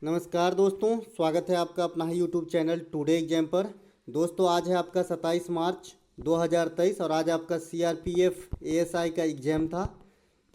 नमस्कार दोस्तों, स्वागत है आपका अपना ही यूट्यूब चैनल टुडे एग्जाम पर। दोस्तों आज है आपका 27 मार्च 2023 और आज आपका सीआरपीएफ एएसआई का एग्ज़ाम था।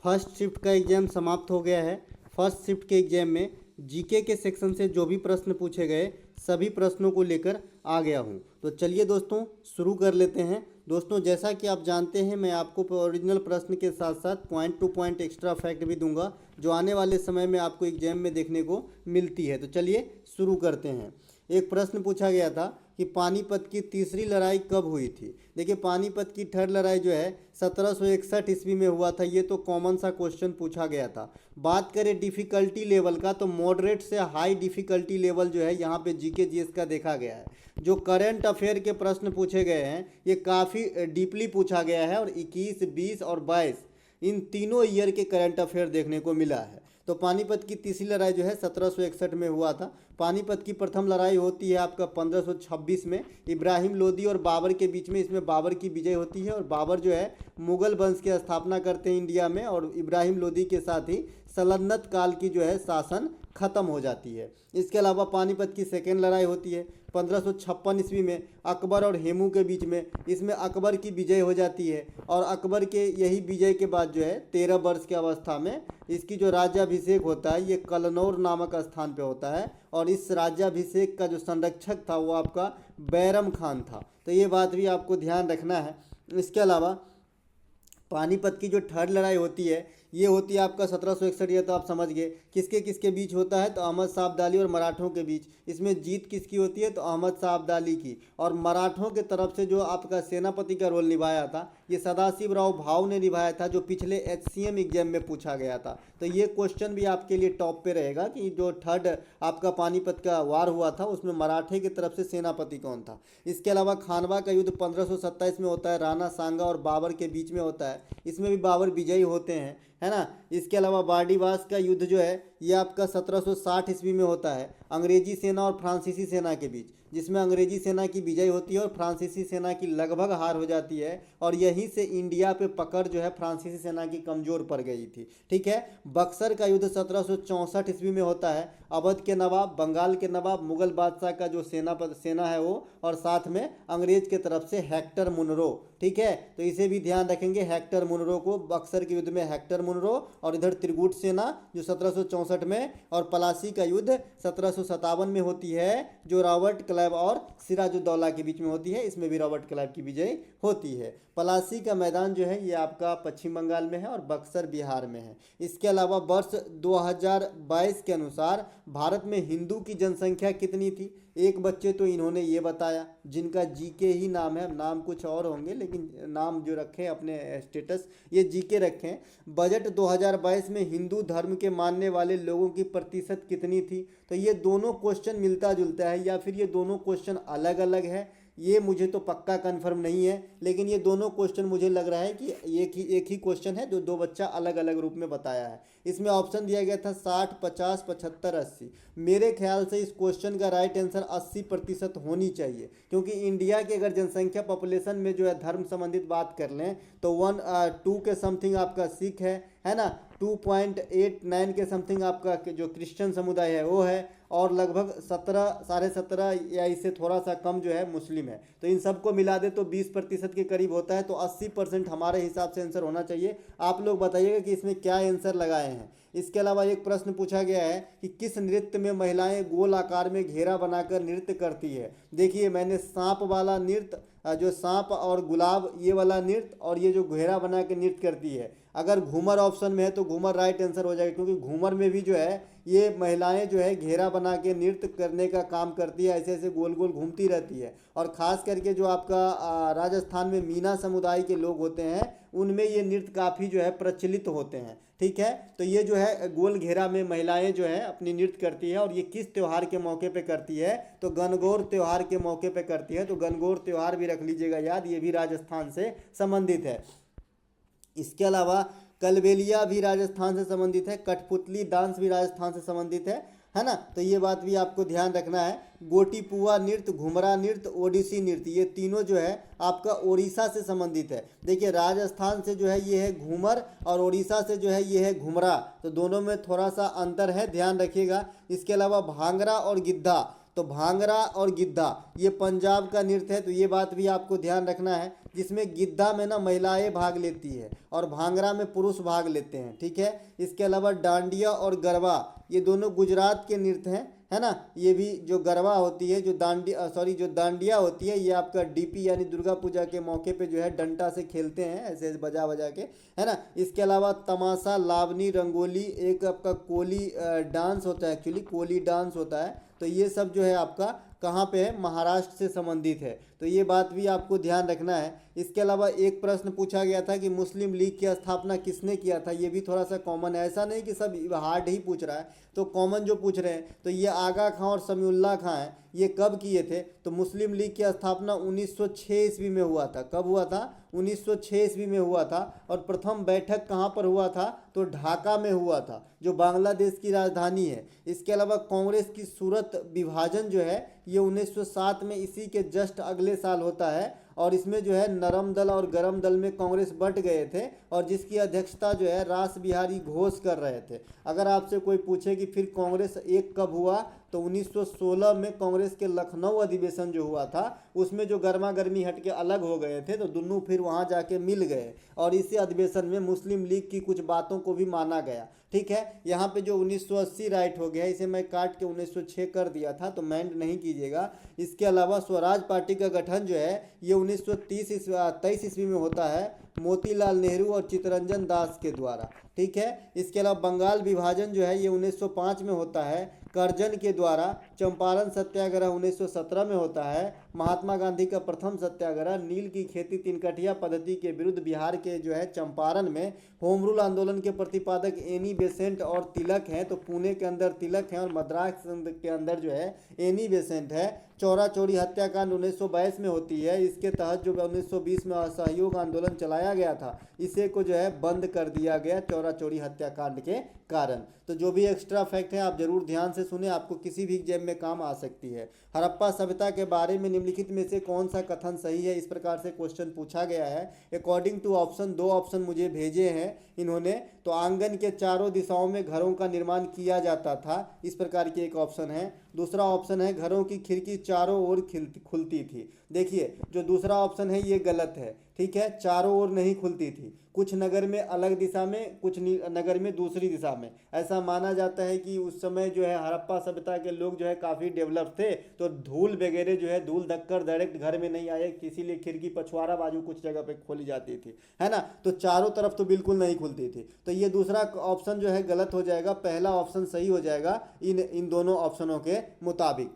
फर्स्ट शिफ्ट का एग्ज़ाम समाप्त हो गया है। फर्स्ट शिफ्ट के एग्ज़ाम में जीके के सेक्शन से जो भी प्रश्न पूछे गए सभी प्रश्नों को लेकर आ गया हूँ। तो चलिए दोस्तों शुरू कर लेते हैं। दोस्तों जैसा कि आप जानते हैं, मैं आपको ओरिजिनल प्रश्न के साथ साथ point two point extra fact भी दूंगा जो आने वाले समय में आपको एग्जाम में देखने को मिलती है। तो चलिए शुरू करते हैं। एक प्रश्न पूछा गया था कि पानीपत की तीसरी लड़ाई कब हुई थी। देखिए, पानीपत की थर्ड लड़ाई जो है 1761 ईस्वी में हुआ था। ये तो कॉमन सा क्वेश्चन पूछा गया था। बात करें डिफ़िकल्टी लेवल का, तो मॉडरेट से हाई डिफ़िकल्टी लेवल जो है यहाँ पे जीके जीएस का देखा गया है। जो करंट अफेयर के प्रश्न पूछे गए हैं ये काफ़ी डीपली पूछा गया है और 21, 20 और 22 इन तीनों ईयर के करंट अफेयर देखने को मिला है। तो पानीपत की तीसरी लड़ाई जो है 1761 में हुआ था। पानीपत की प्रथम लड़ाई होती है आपका 1526 में इब्राहिम लोदी और बाबर के बीच में। इसमें बाबर की विजय होती है और बाबर जो है मुगल वंश की स्थापना करते हैं इंडिया में, और इब्राहिम लोदी के साथ ही सल्तनत काल की जो है शासन खत्म हो जाती है। इसके अलावा पानीपत की सेकेंड लड़ाई होती है 1556 ईस्वी में अकबर और हेमू के बीच में। इसमें अकबर की विजय हो जाती है और अकबर के यही विजय के बाद जो है 13 वर्ष की अवस्था में इसकी जो राज्याभिषेक होता है ये कलनौर नामक स्थान पे होता है। और इस राज्याभिषेक का जो संरक्षक था वो आपका बैरम खान था। तो ये बात भी आपको ध्यान रखना है। इसके अलावा पानीपत की जो थर्ड लड़ाई होती है ये होती है आपका 1761। ये तो आप समझ गए किसके किसके बीच होता है, तो अहमद शाह अब्दाली और मराठों के बीच। इसमें जीत किसकी होती है, तो अहमद शाह अब्दाली की। और मराठों के तरफ से जो आपका सेनापति का रोल निभाया था ये सदाशिव राव भाऊ ने निभाया था, जो पिछले एचसीएम एग्जाम में पूछा गया था। तो ये क्वेश्चन भी आपके लिए टॉप पे रहेगा कि जो थर्ड आपका पानीपत का वार हुआ था उसमें मराठे की तरफ से सेनापति कौन था। इसके अलावा खानवा का युद्ध 1527 में होता है, राणा सांगा और बाबर के बीच में होता है। इसमें भी बाबर विजयी होते हैं, है ना। इसके अलावा बार्डीवास का युद्ध जो है ये आपका 1760 ईस्वी में होता है अंग्रेजी सेना और फ्रांसीसी सेना के बीच, जिसमें अंग्रेजी सेना की विजय होती है और फ्रांसीसी सेना की लगभग हार हो जाती है। और यहीं से इंडिया पे पकड़ जो है फ्रांसीसी सेना की कमज़ोर पड़ गई थी। ठीक है। बक्सर का युद्ध 1764 ईस्वी में होता है। अवध के नवाब, बंगाल के नवाब, मुगल बादशाह का जो सेना है वो, और साथ में अंग्रेज के तरफ से हेक्टर मुनरो। ठीक है, तो इसे भी ध्यान रखेंगे, हेक्टर मुनरो को। बक्सर के युद्ध में हेक्टर मुनरो, और इधर त्रिगुट सेना जो 1764 में, और पलासी का युद्ध 1757 में होती है जो रॉबर्ट क्लाइव और सिराजुद्दौला के बीच में होती है। इसमें भी रॉबर्ट क्लाइव की विजय होती है। पलासी का मैदान जो है ये आपका पश्चिम बंगाल में है और बक्सर बिहार में है। इसके अलावा वर्ष 2022 के अनुसार भारत में हिंदू की जनसंख्या कितनी थी। एक बच्चे तो इन्होंने ये बताया जिनका जीके ही नाम है, नाम कुछ और होंगे लेकिन नाम जो रखे अपने स्टेटस ये जीके रखें। बजट 2022 में हिंदू धर्म के मानने वाले लोगों की प्रतिशत कितनी थी। तो ये दोनों क्वेश्चन मिलता जुलता है या फिर ये दोनों क्वेश्चन अलग अलग है, ये मुझे तो पक्का कंफर्म नहीं है। लेकिन ये दोनों क्वेश्चन मुझे लग रहा है कि एक ही क्वेश्चन है जो दो बच्चा अलग अलग रूप में बताया है। इसमें ऑप्शन दिया गया था 60, 50, 75, 80। मेरे ख्याल से इस क्वेश्चन का राइट आंसर 80% होनी चाहिए, क्योंकि इंडिया की अगर जनसंख्या पॉपुलेशन में जो है धर्म संबंधित बात कर लें तो 1.2 के समथिंग आपका सिख है ना। 2.89 के समथिंग आपका जो क्रिश्चियन समुदाय है वो है, और लगभग 17, 17.5 या इससे थोड़ा सा कम जो है मुस्लिम है। तो इन सबको मिला दे तो 20% के करीब होता है। तो 80% हमारे हिसाब से आंसर होना चाहिए। आप लोग बताइएगा कि इसमें क्या आंसर लगाए हैं। इसके अलावा एक प्रश्न पूछा गया है कि किस नृत्य में महिलाएं गोल आकार में घेरा बनाकर नृत्य करती है। देखिए, मैंने सांप वाला नृत्य, जो सांप और गुलाब ये वाला नृत्य, और ये जो घेरा बना के नृत्य करती है। अगर घूमर ऑप्शन में है तो घूमर राइट आंसर हो जाएगा, क्योंकि घूमर में भी जो है ये महिलाएं जो है घेरा बना के नृत्य करने का काम करती है, ऐसे ऐसे गोल गोल घूमती रहती है। और ख़ास करके जो आपका राजस्थान में मीना समुदाय के लोग होते हैं उनमें ये नृत्य काफ़ी जो है प्रचलित होते हैं। ठीक है, तो ये जो है गोल घेरा में महिलाएं जो है अपनी नृत्य करती है, और ये किस त्यौहार के मौके पे करती है, तो गणगौर त्यौहार के मौके पे करती है। तो गणगौर त्यौहार भी रख लीजिएगा याद, ये भी राजस्थान से संबंधित है। इसके अलावा कलबेलिया भी राजस्थान से संबंधित है, कठपुतली डांस भी राजस्थान से संबंधित है। है ना। तो ये बात भी आपको ध्यान रखना है। गोटीपुआ नृत्य, घुमरा नृत्य, ओडिसी नृत्य, ये तीनों जो है आपका उड़ीसा से संबंधित है। देखिए राजस्थान से जो है ये है घूमर और उड़ीसा से जो है ये है घुमरा, तो दोनों में थोड़ा सा अंतर है, ध्यान रखिएगा। इसके अलावा भांगड़ा और गिद्धा, तो भांगड़ा और गिद्धा ये पंजाब का नृत्य है, तो ये बात भी आपको ध्यान रखना है, जिसमें गिद्धा में ना महिलाएं भाग लेती है और भांगड़ा में पुरुष भाग लेते हैं, ठीक है। इसके अलावा डांडिया और गरबा, ये दोनों गुजरात के नृत्य हैं, है ना। ये भी जो गरबा होती है, जो जो दांडिया होती है, ये आपका डीपी यानी दुर्गा पूजा के मौके पे जो है डंडा से खेलते हैं, ऐसे बजा बजा के, है ना। इसके अलावा तमाशा, लावनी, रंगोली, एक आपका कोली डांस होता है, एक्चुअली कोली डांस होता है, तो ये सब जो है आपका कहाँ पे है, महाराष्ट्र से संबंधित है, तो ये बात भी आपको ध्यान रखना है। इसके अलावा एक प्रश्न पूछा गया था कि मुस्लिम लीग की स्थापना किसने किया था, ये भी थोड़ा सा कॉमन है, ऐसा नहीं कि सब हार्ड ही पूछ रहा है, तो कॉमन जो पूछ रहे हैं, तो ये आगा खां और समीउल्लाह खां हैं, ये कब किए थे, तो मुस्लिम लीग की स्थापना 1906 ईस्वी में हुआ था। कब हुआ था, 1906 ईस्वी में हुआ था। और प्रथम बैठक कहाँ पर हुआ था, तो ढाका में हुआ था, जो बांग्लादेश की राजधानी है। इसके अलावा कांग्रेस की सूरत विभाजन जो है ये 1907 में इसी के जस्ट अगले साल होता है, और इसमें जो है नरम दल और गरम दल में कांग्रेस बट गए थे, और जिसकी अध्यक्षता जो है रास बिहारी घोष कर रहे थे। अगर आपसे कोई पूछे कि फिर कांग्रेस एक कब हुआ, तो 1916 में कांग्रेस के लखनऊ अधिवेशन जो हुआ था, उसमें जो गर्मा गर्मी हट के अलग हो गए थे, तो दोनों फिर वहाँ जाके मिल गए, और इसी अधिवेशन में मुस्लिम लीग की कुछ बातों को भी माना गया, ठीक है। यहाँ पे जो 1980 राइट हो गया, इसे मैं काट के 1906 कर दिया था, तो माइंड नहीं कीजिएगा। इसके अलावा स्वराज पार्टी का गठन जो है ये 1923 ईस्वी में होता है, मोतीलाल नेहरू और चित्तरंजन दास के द्वारा, ठीक है। इसके अलावा बंगाल विभाजन जो है ये 1905 में होता है, करजन के द्वारा। चंपारण सत्याग्रह 1917 में होता है। महात्मा गांधी का प्रथम सत्याग्रह नील की खेती तीनकठिया पद्धति के विरुद्ध बिहार के जो है चंपारण में। होम रूल आंदोलन के प्रतिपादक एनी बेसेंट और तिलक हैं, तो पुणे के अंदर तिलक हैं और मद्रास के अंदर जो है एनी बेसेंट है। चौरा चौरी हत्याकांड 1922 में होती है, इसके तहत जो 1920 में असहयोग आंदोलन चलाया गया था, इसे को जो है बंद कर दिया गया चौरा चौरी हत्याकांड के कारण। तो जो भी एक्स्ट्रा फैक्ट है आप जरूर ध्यान से सुने, आपको किसी भी एग्जाम में काम आ सकती है। हड़प्पा सभ्यता के बारे में निम्नलिखित में से कौन सा कथन सही है, इस प्रकार से क्वेश्चन पूछा गया है। अकॉर्डिंग टू ऑप्शन, दो ऑप्शन मुझे भेजे हैं इन्होंने, तो आंगन के चारों दिशाओं में घरों का निर्माण किया जाता था, इस प्रकार की एक ऑप्शन है। दूसरा ऑप्शन है घरों की खिड़की चारों ओर खुलती थी। देखिए जो दूसरा ऑप्शन है ये गलत है, ठीक है, चारों ओर नहीं खुलती थी, कुछ नगर में अलग दिशा में, कुछ नगर में दूसरी दिशा में। ऐसा माना जाता है कि उस समय जो है हड़प्पा सभ्यता के लोग जो है काफ़ी डेवलप थे, तो धूल वगैरह जो है धूल धक्कर डायरेक्ट घर में नहीं आए, इसीलिए खिड़की पछवाड़ा बाजू कुछ जगह पे खोली जाती थी, है ना। तो चारों तरफ तो बिल्कुल नहीं खुलती थी, तो ये दूसरा ऑप्शन जो है गलत हो जाएगा, पहला ऑप्शन सही हो जाएगा इन दोनों ऑप्शनों के मुताबिक।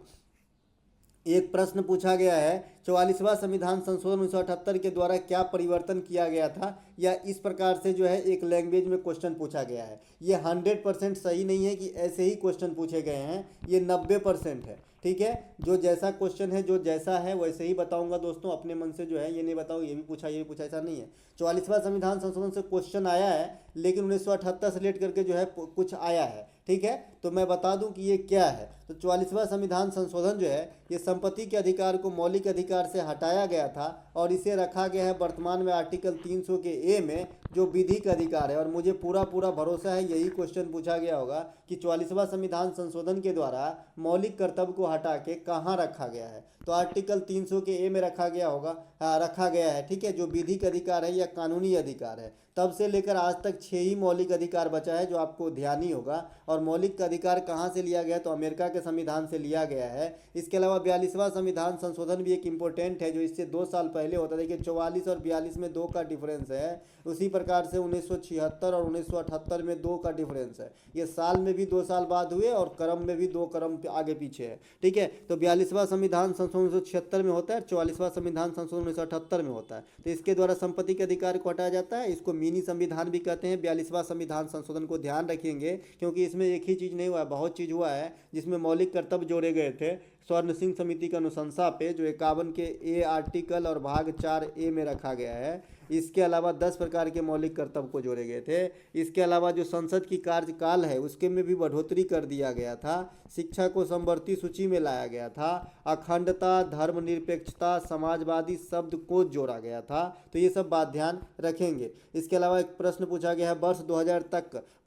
एक प्रश्न पूछा गया है, 44वां संविधान संशोधन 1978 के द्वारा क्या परिवर्तन किया गया था, या इस प्रकार से जो है एक लैंग्वेज में क्वेश्चन पूछा गया है। ये 100% सही नहीं है कि ऐसे ही क्वेश्चन पूछे गए हैं, ये 90% है, ठीक है। जो जैसा क्वेश्चन है, जो जैसा है वैसे ही बताऊंगा दोस्तों, अपने मन से जो है ये नहीं बताऊँ ये भी पूछा ये भी पूछा, ऐसा नहीं है। 44वां संविधान संशोधन से क्वेश्चन आया है, लेकिन 1978 से लेट करके जो है कुछ आया है, ठीक है। तो मैं बता दूं कि ये क्या है। तो 44वां संविधान संशोधन जो है ये संपत्ति के अधिकार को मौलिक अधिकार से हटाया गया था, और इसे रखा गया है वर्तमान में आर्टिकल 300 के ए में, जो विधिक अधिकार है। और मुझे पूरा भरोसा है यही क्वेश्चन पूछा गया होगा कि 44वां संविधान संशोधन के द्वारा मौलिक कर्तव्य को हटा के कहाँ रखा गया है, तो आर्टिकल 300 के ए में रखा गया होगा, रखा गया है, ठीक है, जो विधिक अधिकार है या कानूनी अधिकार है। तब से लेकर आज तक 6 ही मौलिक अधिकार बचा है, जो आपको ध्यान ही होगा। और मौलिक अधिकार कहाँ से लिया गया, तो अमेरिका के संविधान से लिया गया है। इसके अलावा 42वां संविधान संशोधन भी एक इम्पोर्टेंट है, जो इससे 2 साल पहले होता है। देखिए 44 और 42 में 2 का डिफरेंस है, उसी प्रकार से 1976 और 1978 में 2 का डिफरेंस है। ये साल में भी 2 साल बाद हुए और क्रम में भी 2 क्रम आगे पीछे है, ठीक है। तो 42वां संविधान संशोधन 1976 में होता है, 44वां संविधान संशोधन 1978 में होता है। तो इसके द्वारा संपत्ति के अधिकार को हटाया जाता है, इसको मिनी संविधान भी कहते हैं। 42वां संविधान संशोधन को ध्यान रखेंगे, क्योंकि इसमें एक ही चीज़ नहीं हुआ है, बहुत चीज़ हुआ है, जिसमें मौलिक कर्तव्य जोड़े गए थे। स्वर्ण सिंह समिति की अनुशंसा पे जो 51 के ए आर्टिकल और भाग 4 ए में रखा गया है। इसके अलावा 10 प्रकार के मौलिक कर्तव्य को जोड़े गए थे। इसके अलावा जो संसद की कार्यकाल है उसके में भी बढ़ोतरी कर दिया गया था। शिक्षा को समवर्ती सूची में लाया गया था। अखंडता, धर्मनिरपेक्षता, समाजवादी शब्द को जोड़ा गया था। तो ये सब बात ध्यान रखेंगे। इसके अलावा एक प्रश्न पूछा गया है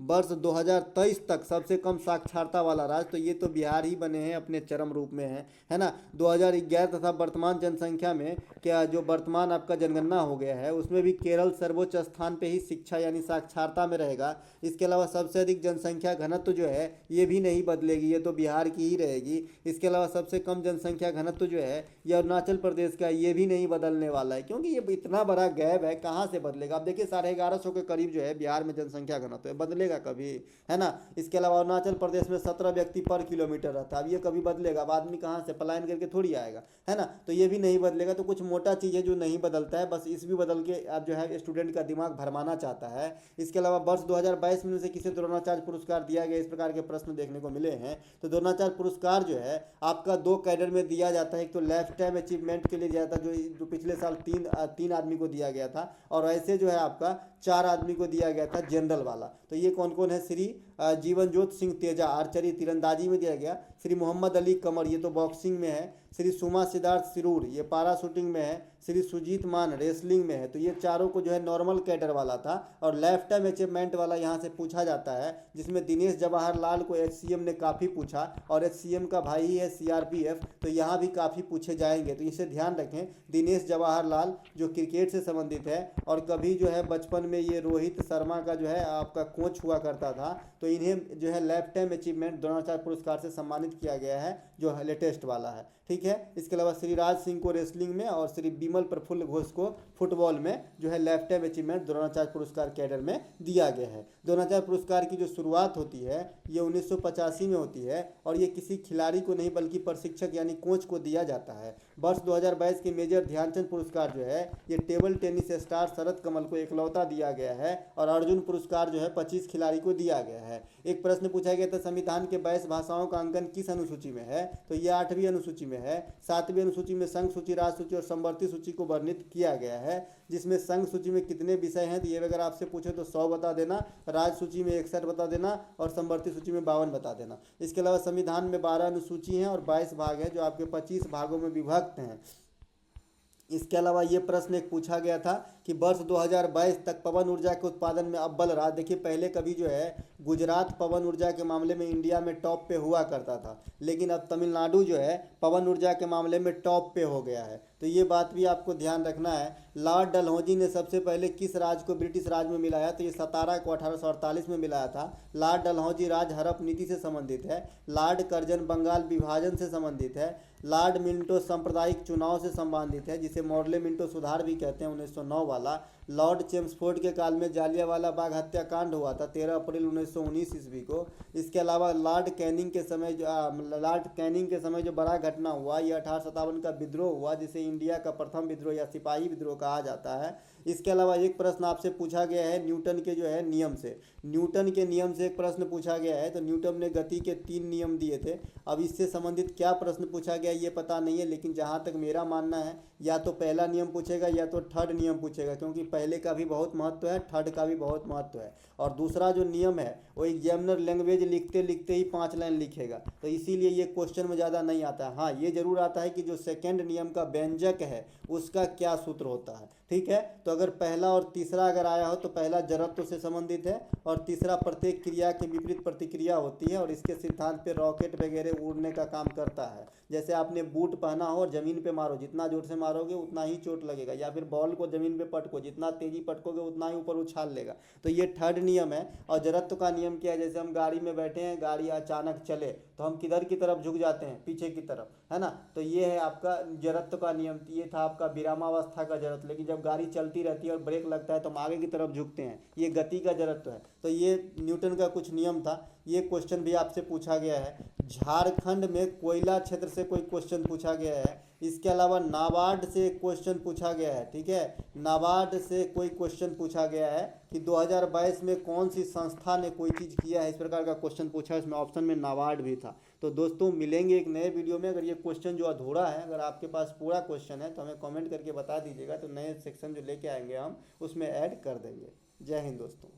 वर्ष 2023 तक सबसे कम साक्षरता वाला राज्य, तो ये तो बिहार ही बने हैं, अपने चरम रूप में है ना। 2011 तथा वर्तमान जनसंख्या में क्या जो वर्तमान आपका जनगणना हो गया है उसमें भी केरल सर्वोच्च स्थान पे ही शिक्षा यानी साक्षरता में रहेगा। इसके अलावा सबसे अधिक जनसंख्या घनत्व जो है ये भी नहीं बदलेगी, ये तो बिहार की ही रहेगी। इसके अलावा सबसे कम जनसंख्या घनत्व जो है ये अरुणाचल प्रदेश का, ये भी नहीं बदलने वाला है, क्योंकि ये इतना बड़ा गैप है, कहाँ से बदलेगा। आप देखिए 1150 के करीब जो है बिहार में जनसंख्या घनत्व है, बदलेगा कभी, है ना। इसके अलावा अरुणाचल प्रदेश में 17 व्यक्ति पर किलोमीटर रहता है, अब ये कभी बदलेगा, अब आदमी कहाँ से पलायन करके थोड़ी आएगा, है ना। तो ये भी नहीं बदलेगा। तो कुछ मोटा चीज़ है जो नहीं बदलता है, बस इस भी बदल के आप जो है स्टूडेंट का दिमाग भरमाना चाहता है। इसके अलावा वर्ष 2022 में से किसे द्रोणाचार्य पुरस्कार दिया गया, इस प्रकार के प्रश्न देखने को मिले हैं। तो द्रोणाचार्य पुरस्कार जो है आपका 2 कैडर में दिया जाता है। एक तो लाइफ टाइम अचीवमेंट के लिए दिया जाता है जो पिछले साल तीन आदमी को दिया गया था, और ऐसे जो है आपका 4 आदमी को दिया गया था जनरल वाला। तो ये कौन कौन है, श्री जीवनजोत सिंह तेजा आर्चरी तीरंदाजी में दिया गया, श्री मोहम्मद अली कमर ये तो बॉक्सिंग में है, श्री सुमा सिद्धार्थ सिरूर ये पारा शूटिंग में है, श्री सुजीत मान रेसलिंग में है। तो ये चारों को जो है नॉर्मल कैडर वाला था। और लाइफ टाइम अचीवमेंट वाला यहाँ से पूछा जाता है, जिसमें दिनेश जवाहरलाल को HCM ने काफ़ी पूछा, और HCM का भाई ही है CRPF, तो यहाँ भी काफ़ी पूछे जाएंगे। तो इसे ध्यान रखें, दिनेश जवाहरलाल जो क्रिकेट से संबंधित है, और कभी जो है बचपन में ये रोहित शर्मा का जो है आपका कोच हुआ करता था। तो इन्हें जो है लाइफ टाइम अचीवमेंट द्रोणाचार्य पुरस्कार से सम्मानित किया गया है, जो लेटेस्ट वाला है, ठीक है। इसके अलावा श्री राज सिंह को रेसलिंग में, और श्री बिमल प्रफुल्ल घोष को फुटबॉल में जो है लाइफ टाइम अचीवमेंट द्रोणाचार्य पुरस्कार कैडर में दिया गया है। द्रोणाचार्य पुरस्कार की जो शुरुआत होती है ये 1985 में होती है, और ये किसी खिलाड़ी को नहीं बल्कि प्रशिक्षक यानी कोच को दिया जाता है। वर्ष 2022 के मेजर ध्यानचंद पुरस्कार जो है ये टेबल टेनिस स्टार शरद कमल को इकलौता दिया गया है, और अर्जुन पुरस्कार जो है 25 खिलाड़ी को दिया गया है। एक प्रश्न पूछा गया था, संविधान के 22 भाषाओं का अंकन किस अनुसूची में है, तो ये 8वीं अनुसूची में है। 7वीं अनुसूची में संघ सूची, राज सूची और समवर्ती सूची को वर्णित किया गया है, जिसमें संघ सूची में कितने विषय हैं, तो ये अगर आपसे पूछे तो 100 बता देना, राज सूची में 61 बता देना, और समवर्ती सूची में 52 बता देना। इसके अलावा संविधान में 12 अनुसूची हैं और 22 भाग हैं, जो आपके 25 भागों में विभक्त हैं। इसके अलावा ये प्रश्न एक पूछा गया था कि वर्ष 2022 तक पवन ऊर्जा के उत्पादन में अव्वल रहा। देखिए पहले कभी जो है गुजरात पवन ऊर्जा के मामले में इंडिया में टॉप पे हुआ करता था, लेकिन अब तमिलनाडु जो है पवन ऊर्जा के मामले में टॉप पे हो गया है। तो ये बात भी आपको ध्यान रखना है। लॉर्ड डलहौजी ने सबसे पहले किस राज्य को ब्रिटिश राज में मिलाया, तो ये सतारा को 1848 में मिलाया था। लॉर्ड डलहौजी राज हड़प नीति से संबंधित है। लॉर्ड कर्जन बंगाल विभाजन से संबंधित है। लॉर्ड मिंटो सांप्रदायिक चुनाव से संबंधित है, जिसे मॉडले मिंटो सुधार भी कहते हैं 1909 वाला। लॉर्ड चेम्सफोर्ड के काल में जालियांवाला बाग हत्याकांड हुआ था 13 अप्रैल 1919 ईस्वी को। इसके अलावा लॉर्ड कैनिंग के समय जो बड़ा घटना हुआ, ये 1857 का विद्रोह हुआ, जिसे इंडिया का प्रथम विद्रोह या सिपाही विद्रोह कहा जाता है। इसके अलावा एक प्रश्न आपसे पूछा गया है न्यूटन के जो है नियम से। न्यूटन के नियम से एक प्रश्न पूछा गया है। तो न्यूटन ने गति के 3 नियम दिए थे। अब इससे संबंधित क्या प्रश्न पूछा गया ये पता नहीं है, लेकिन जहाँ तक मेरा मानना है या तो पहला नियम पूछेगा या तो थर्ड नियम पूछेगा, क्योंकि पहले का भी बहुत महत्व है, थर्ड का भी बहुत महत्व है। और दूसरा जो नियम है वो एग्जामिनर लैंग्वेज लिखते लिखते ही 5 लाइन लिखेगा, तो इसीलिए ये क्वेश्चन में ज़्यादा नहीं आता है। हाँ, ये जरूर आता है कि जो सेकंड नियम का व्यंजक है उसका क्या सूत्र होता है, ठीक है। तो अगर पहला और तीसरा अगर आया हो तो पहला जड़त्व से संबंधित है, और तीसरा प्रत्येक क्रिया के विपरीत प्रतिक्रिया होती है, और इसके सिद्धांत पे रॉकेट वगैरह उड़ने का काम करता है। जैसे आपने बूट पहना हो और ज़मीन पे मारो, जितना जोर से मारोगे उतना ही चोट लगेगा, या फिर बॉल को ज़मीन पे पटको, जितना तेजी पटकोगे उतना ही ऊपर उछाल लेगा। तो ये थर्ड नियम है। और जड़त्व का नियम क्या है, जैसे हम गाड़ी में बैठे हैं, गाड़ी अचानक चले तो हम किधर की तरफ झुक जाते हैं, पीछे की तरफ, है ना। तो ये है आपका जड़त्व का नियम। ये था आपका विरामावस्था का जड़त्व, लेकिन जब गाड़ी चलती रहती है और ब्रेक लगता है तो हम आगे की तरफ झुकते हैं, ये गति का जड़त्व है। तो ये न्यूटन का कुछ नियम था। ये क्वेश्चन भी आपसे पूछा गया है। झारखंड में कोयला क्षेत्र से कोई क्वेश्चन पूछा गया है। इसके अलावा नाबार्ड से एक क्वेश्चन पूछा गया है, ठीक है, नाबार्ड से कोई क्वेश्चन पूछा गया है कि 2022 में कौन सी संस्था ने कोई चीज़ किया है, इस प्रकार का क्वेश्चन पूछा है। इसमें ऑप्शन में नाबार्ड भी था। तो दोस्तों मिलेंगे एक नए वीडियो में। अगर ये क्वेश्चन जो अधूरा है, अगर आपके पास पूरा क्वेश्चन है तो हमें कमेंट करके बता दीजिएगा, तो नए सेक्शन जो लेके आएंगे हम उसमें ऐड कर देंगे। जय हिंद दोस्तों।